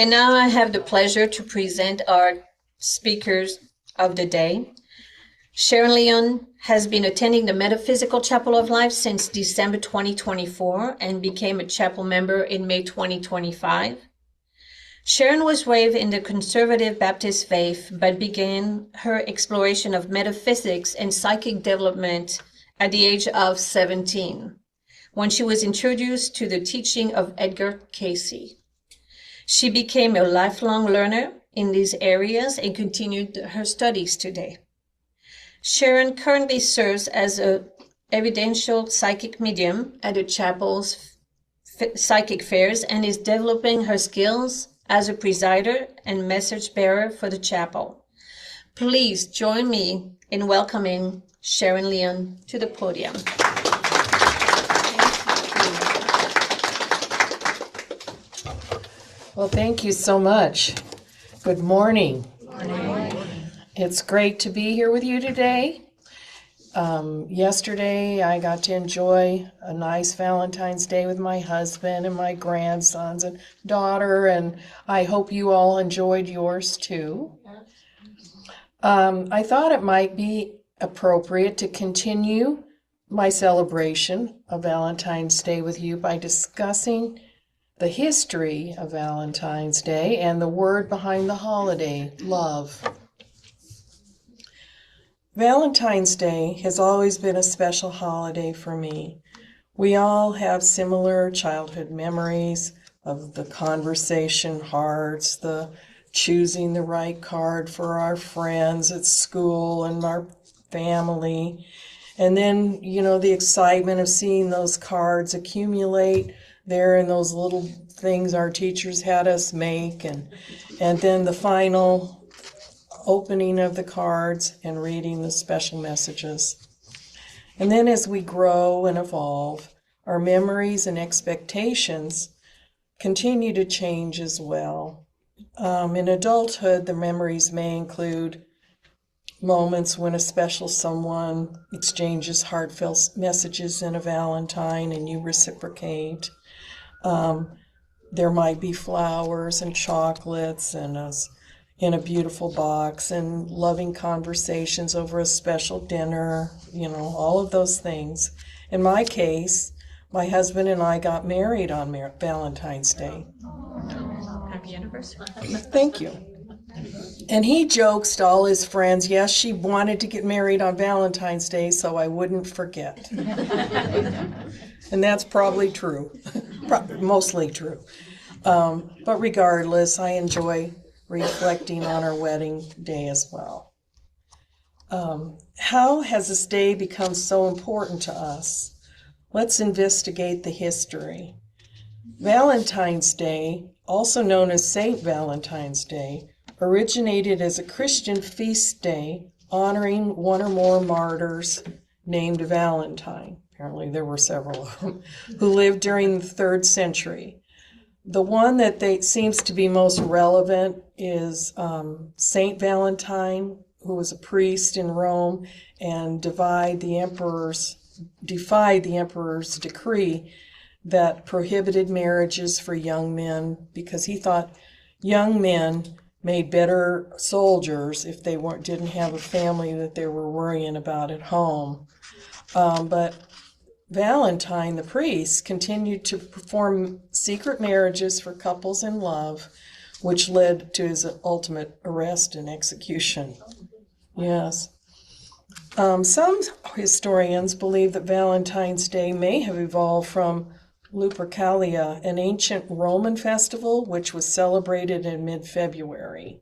And now I have the pleasure to present our speakers of the day. Sharon Leon has been attending the Metaphysical Chapel of Life since December 2024 and became a chapel member in May 2025. Sharon was raised in the conservative Baptist faith, but began her exploration of metaphysics and psychic development at the age of 17, when she was introduced to the teaching of Edgar Cayce. She became a lifelong learner in these areas and continued her studies today. Sharon currently serves as an evidential psychic medium at the chapel's psychic fairs and is developing her skills as a presider and message bearer for the chapel. Please join me in welcoming Sharon Leon to the podium. Well, thank you so much. Good morning. Good morning. It's great to be here with you today. Yesterday, I got to enjoy a nice Valentine's Day with my husband and my grandsons and daughter, and I hope you all enjoyed yours too. I thought it might be appropriate to continue my celebration of Valentine's Day with you by discussing the history of Valentine's Day and the word behind the holiday, love. Valentine's Day has always been a special holiday for me. We all have similar childhood memories of the conversation hearts, the choosing the right card for our friends at school and our family, and then, the excitement of seeing those cards accumulate there in those little things our teachers had us make, and then the final opening of the cards and reading the special messages. And then as we grow and evolve, our memories and expectations continue to change as well. In adulthood, the memories may include moments when a special someone exchanges heartfelt messages in a Valentine and you reciprocate. There might be flowers and chocolates and in a beautiful box and loving conversations over a special dinner, all of those things. In my case, my husband and I got married on Valentine's Day. Happy anniversary. Thank you. And he jokes to all his friends, yes, she wanted to get married on Valentine's Day so I wouldn't forget. And that's probably true, mostly true. But regardless, I enjoy reflecting on our wedding day as well. How has this day become so important to us? Let's investigate the history. Valentine's Day, also known as Saint Valentine's Day, originated as a Christian feast day honoring one or more martyrs named Valentine. Apparently there were several of them, who lived during the 3rd century. The one that seems to be most relevant is Saint Valentine, who was a priest in Rome and defied the emperor's decree that prohibited marriages for young men because he thought young men made better soldiers if they didn't have a family that they were worrying about at home. But Valentine, the priest, continued to perform secret marriages for couples in love, which led to his ultimate arrest and execution. Yes. Some historians believe that Valentine's Day may have evolved from Lupercalia, an ancient Roman festival which was celebrated in mid-February.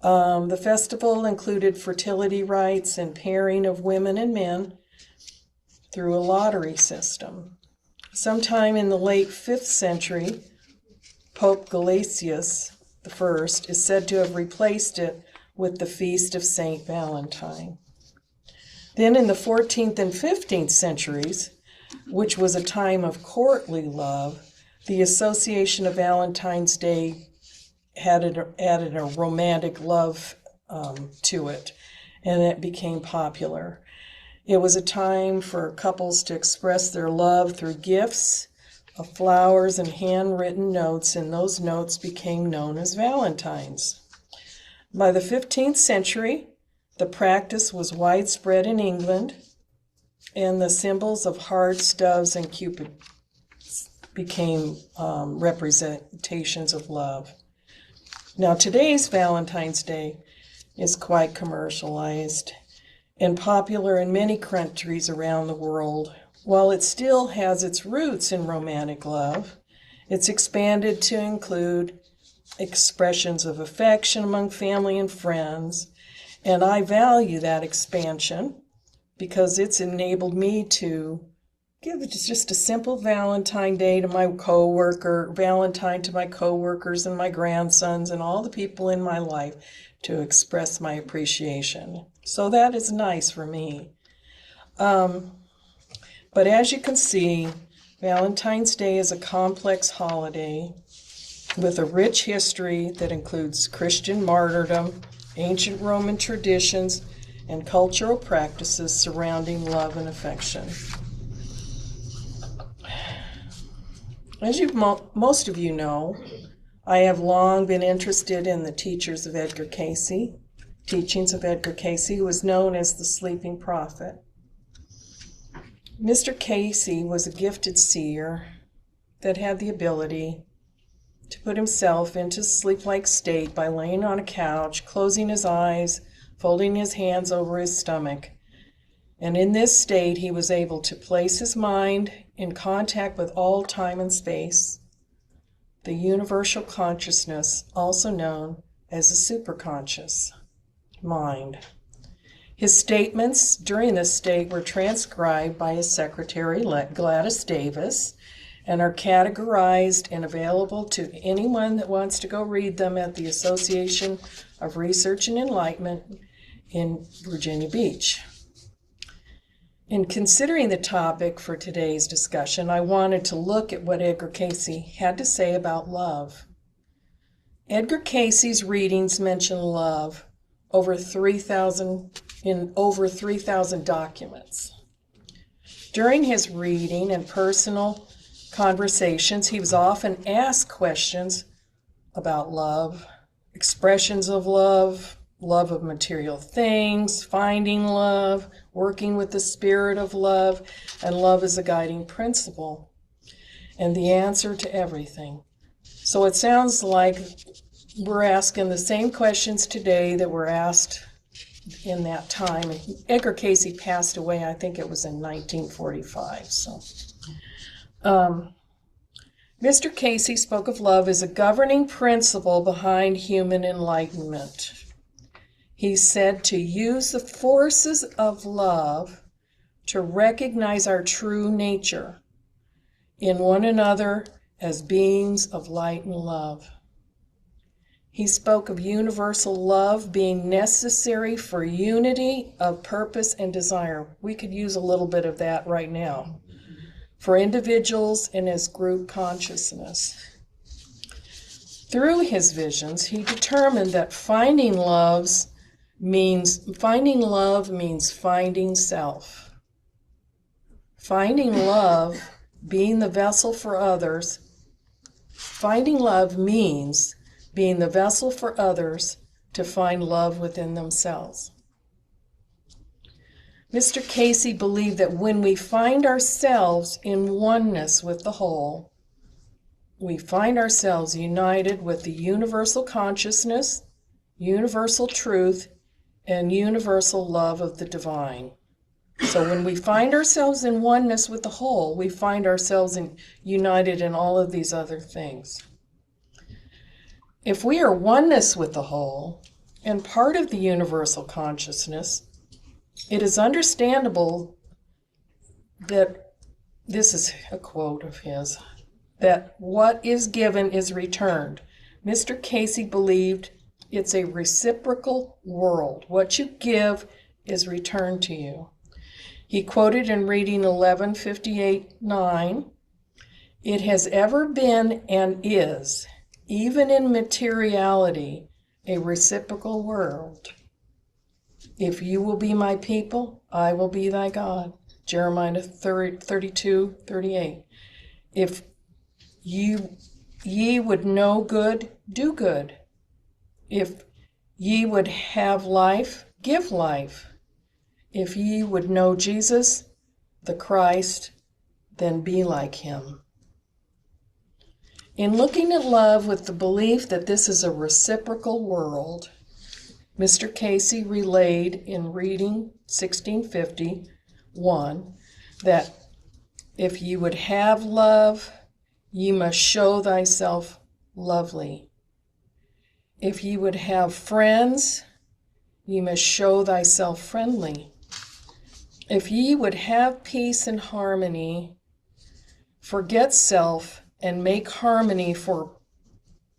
The festival included fertility rites and pairing of women and men through a lottery system. Sometime in the late 5th century, Pope Gelasius I is said to have replaced it with the Feast of Saint Valentine. Then in the 14th and 15th centuries, which was a time of courtly love, the association of Valentine's Day added a romantic love to it, and it became popular. It was a time for couples to express their love through gifts, of flowers and handwritten notes, and those notes became known as Valentines. By the 15th century, the practice was widespread in England, and the symbols of hearts, doves, and Cupid became representations of love. Now, today's Valentine's Day is quite commercialized and popular in many countries around the world. While it still has its roots in romantic love, it's expanded to include expressions of affection among family and friends, and I value that expansion because it's enabled me to give just a simple Valentine Day to my Valentine to my coworkers and my grandsons and all the people in my life to express my appreciation. So that is nice for me. But as you can see, Valentine's Day is a complex holiday with a rich history that includes Christian martyrdom, ancient Roman traditions, and cultural practices surrounding love and affection. As most of you know, I have long been interested in the teachings of Edgar Cayce, who was known as the Sleeping Prophet. Mr. Cayce was a gifted seer that had the ability to put himself into a sleep-like state by laying on a couch, closing his eyes, folding his hands over his stomach. And in this state, he was able to place his mind in contact with all time and space, the universal consciousness, also known as the superconscious mind. His statements during this state were transcribed by his secretary, Gladys Davis, and are categorized and available to anyone that wants to go read them at the Association of Research and Enlightenment in Virginia Beach. In considering the topic for today's discussion, I wanted to look at what Edgar Cayce had to say about love. Edgar Cayce's readings mention love in over 3,000 documents. During his reading and personal conversations, he was often asked questions about love, expressions of love, love of material things, finding love, working with the spirit of love, and love as a guiding principle and the answer to everything. So it sounds like we're asking the same questions today that were asked in that time. Edgar Cayce passed away, I think it was in 1945. Mr. Cayce spoke of love as a governing principle behind human enlightenment. He said to use the forces of love to recognize our true nature in one another as beings of light and love. He spoke of universal love being necessary for unity of purpose and desire. We could use a little bit of that right now for individuals and as group consciousness. Through his visions, he determined that finding love means finding self. Finding love, being the vessel for others, finding love means being the vessel for others to find love within themselves. Mr. Cayce believed that when we find ourselves in oneness with the whole, we find ourselves united with the universal consciousness, universal truth, and universal love of the divine. So when we find ourselves in oneness with the whole, we find ourselves united in all of these other things. If we are oneness with the whole and part of the universal consciousness, it is understandable that, this is a quote of his, that what is given is returned. Mr. Cayce believed it's a reciprocal world. What you give is returned to you. He quoted in reading 1158:9, "It has ever been and is, even in materiality, a reciprocal world. If you will be my people, I will be thy God." Jeremiah 32:38. If ye would know good, do good. If ye would have life, give life. If ye would know Jesus, the Christ, then be like him. In looking at love with the belief that this is a reciprocal world, Mr. Cayce relayed in reading 1651 that if ye would have love, ye must show thyself lovely. If ye would have friends, ye must show thyself friendly. If ye would have peace and harmony, forget self and make harmony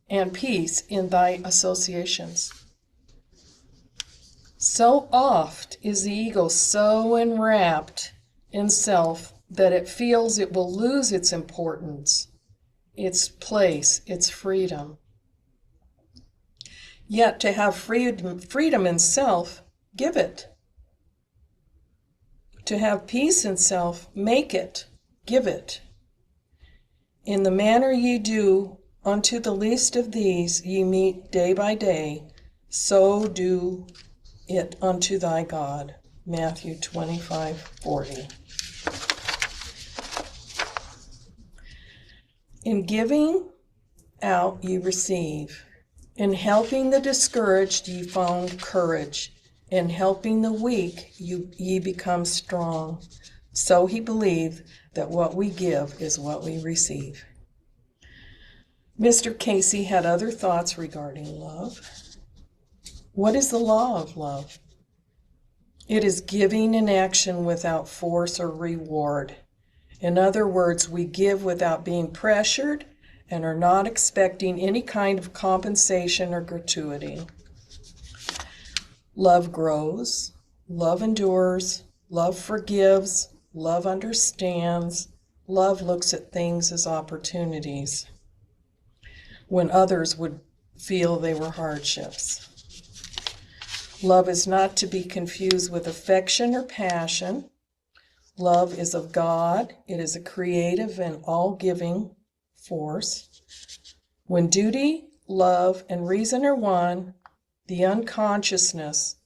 and peace in thy associations. So oft is the ego so enwrapped in self that it feels it will lose its importance, its place, its freedom. Yet to have freedom in self, give it. To have peace in self, make it, give it. In the manner ye do unto the least of these ye meet day by day, so do it unto thy God. Matthew 25:40. In giving out ye receive. In helping the discouraged ye found courage. In helping the weak ye become strong. So he believed that what we give is what we receive. Mr. Cayce had other thoughts regarding love. What is the law of love? It is giving in action without force or reward. In other words, we give without being pressured and are not expecting any kind of compensation or gratuity. Love grows, love endures, love forgives, love understands, love looks at things as opportunities when others would feel they were hardships. Love is not to be confused with affection or passion. Love is of God. It is a creative and all-giving force. When duty, love, and reason are one, the unconsciousness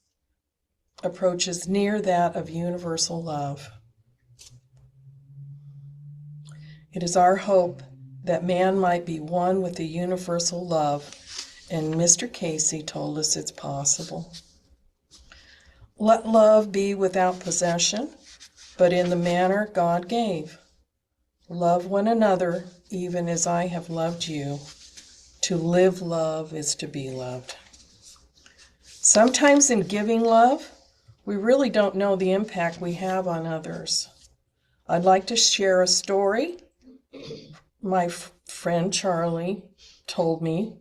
approaches near that of universal love. It is our hope that man might be one with the universal love, and Mr. Cayce told us it's possible. Let love be without possession, but in the manner God gave. Love one another, even as I have loved you. To live love is to be loved. Sometimes in giving love, we really don't know the impact we have on others. I'd like to share a story my friend Charlie told me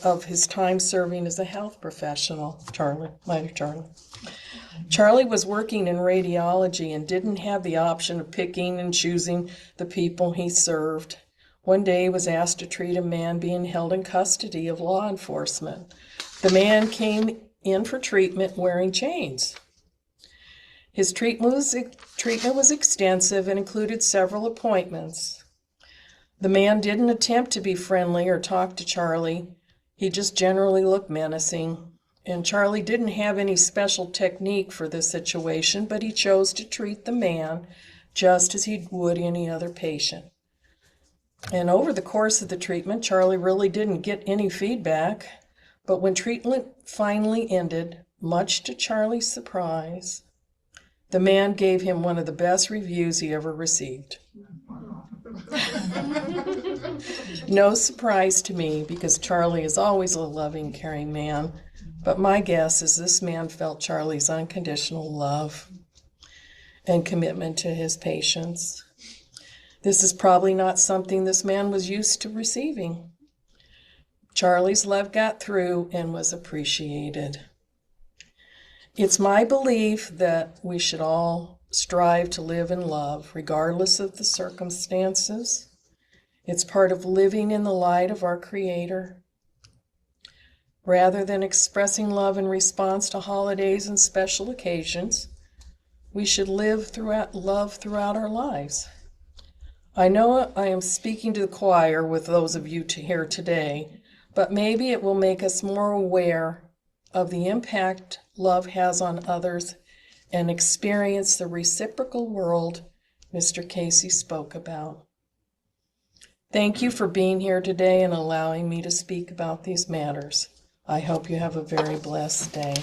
of his time serving as a health professional. Charlie was working in radiology and didn't have the option of picking and choosing the people he served. One day he was asked to treat a man being held in custody of law enforcement. The man came in for treatment wearing chains. His treatment was extensive and included several appointments. The man didn't attempt to be friendly or talk to Charlie. He just generally looked menacing. And Charlie didn't have any special technique for this situation, but he chose to treat the man just as he would any other patient. And over the course of the treatment, Charlie really didn't get any feedback. But when treatment finally ended, much to Charlie's surprise, the man gave him one of the best reviews he ever received. No surprise to me, because Charlie is always a loving, caring man. But my guess is this man felt Charlie's unconditional love and commitment to his patients. This is probably not something this man was used to receiving. Charlie's love got through and was appreciated. It's my belief that we should all strive to live in love, regardless of the circumstances. It's part of living in the light of our Creator. Rather than expressing love in response to holidays and special occasions, we should live love throughout our lives. I know I am speaking to the choir with those of you here today, but maybe it will make us more aware of the impact love has on others and experience the reciprocal world Mr. Cayce spoke about. Thank you for being here today and allowing me to speak about these matters. I hope you have a very blessed day.